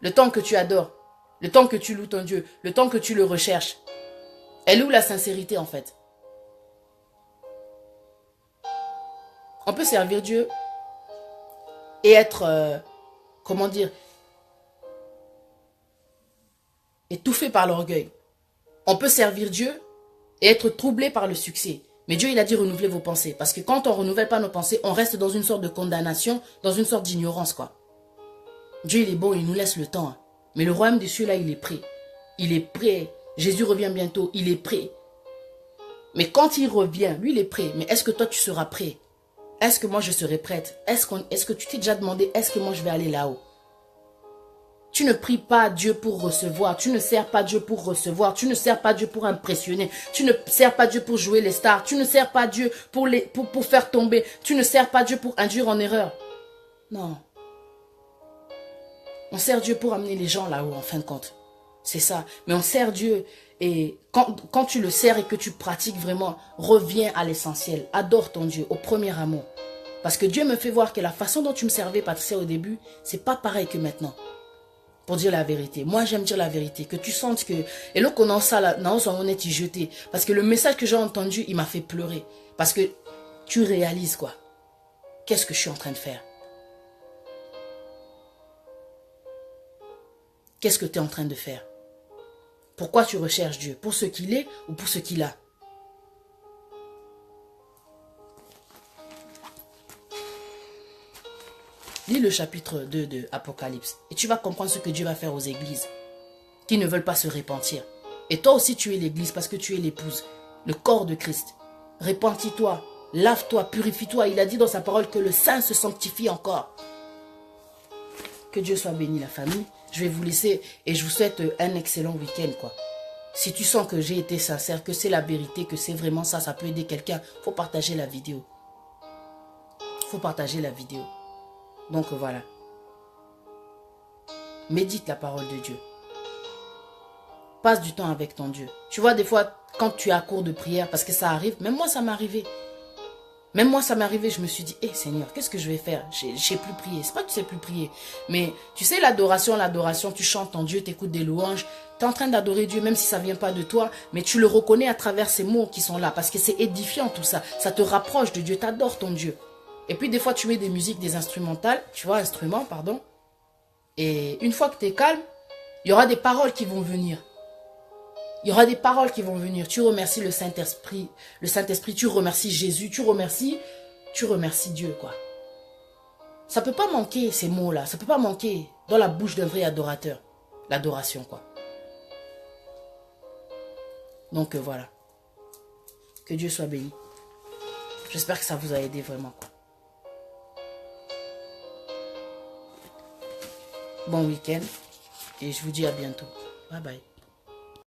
le temps que tu adores, le temps que tu loues ton Dieu, le temps que tu le recherches, elle est où la sincérité, en fait? On ne peut servir Dieu et être, comment dire, étouffé par l'orgueil. On peut servir Dieu et être troublé par le succès. Mais Dieu, il a dit renouveler vos pensées. Parce que quand on ne renouvelle pas nos pensées, on reste dans une sorte de condamnation, dans une sorte d'ignorance, quoi. Dieu, il est bon, il nous laisse le temps. Hein. Mais le royaume des cieux, là, il est prêt. Il est prêt. Jésus revient bientôt, il est prêt. Mais quand il revient, lui, il est prêt. Mais est-ce que toi, tu seras prêt? Est-ce que moi, je serai prête? Est-ce que tu t'es déjà demandé, est-ce que moi, je vais aller là-haut? Tu ne pries pas Dieu pour recevoir. Tu ne sers pas Dieu pour recevoir. Tu ne sers pas Dieu pour impressionner. Tu ne sers pas Dieu pour jouer les stars. Tu ne sers pas Dieu pour faire tomber. Tu ne sers pas Dieu pour induire en erreur. Non. On sert Dieu pour amener les gens là-haut, en fin de compte. C'est ça. Mais on sert Dieu. Et quand tu le sers et que tu pratiques vraiment, reviens à l'essentiel. Adore ton Dieu, au premier amour. Parce que Dieu me fait voir que la façon dont tu me servais, Patricia, au début, c'est pas pareil que maintenant. Pour dire la vérité. Moi, j'aime dire la vérité. Que tu sentes que... Et là, qu'on en ça, là, non, on est y jeté. Parce que le message que j'ai entendu, il m'a fait pleurer. Parce que tu réalises, quoi. Qu'est-ce que je suis en train de faire? Qu'est-ce que tu es en train de faire? Pourquoi tu recherches Dieu? Pour ce qu'il est ou pour ce qu'il a? Lis le chapitre 2 de Apocalypse et tu vas comprendre ce que Dieu va faire aux églises qui ne veulent pas se repentir. Et toi aussi tu es l'église parce que tu es l'épouse, le corps de Christ. Repentis-toi, lave-toi, purifie-toi. Il a dit dans sa parole que le Saint se sanctifie encore. Que Dieu soit béni la famille. Je vais vous laisser et je vous souhaite un excellent week-end, quoi. Si tu sens que j'ai été sincère, que c'est la vérité, que c'est vraiment ça, ça peut aider quelqu'un, il faut partager la vidéo. Il faut partager la vidéo. Donc voilà. Médite la parole de Dieu. Passe du temps avec ton Dieu. Tu vois, des fois, quand tu es à court de prière, parce que ça arrive, même moi ça m'est arrivé. Même moi ça m'est arrivé, je me suis dit, hé Seigneur, qu'est-ce que je vais faire? J'ai plus prié. C'est pas que tu sais plus prier. Mais tu sais, l'adoration, tu chantes ton Dieu, tu écoutes des louanges. Tu es en train d'adorer Dieu, même si ça ne vient pas de toi. Mais tu le reconnais à travers ces mots qui sont là. Parce que c'est édifiant tout ça. Ça te rapproche de Dieu, tu adores ton Dieu. Et puis des fois tu mets des musiques, des instrumentales. Tu vois, instruments, pardon. Et une fois que tu es calme, il y aura des paroles qui vont venir. Il y aura des paroles qui vont venir. Tu remercies le Saint-Esprit. Le Saint-Esprit, tu remercies Jésus. Tu remercies Dieu, quoi. Ça ne peut pas manquer, ces mots-là. Ça ne peut pas manquer dans la bouche d'un vrai adorateur. L'adoration, quoi. Donc, voilà. Que Dieu soit béni. J'espère que ça vous a aidé vraiment, quoi. Bon week-end. Et je vous dis à bientôt. Bye bye.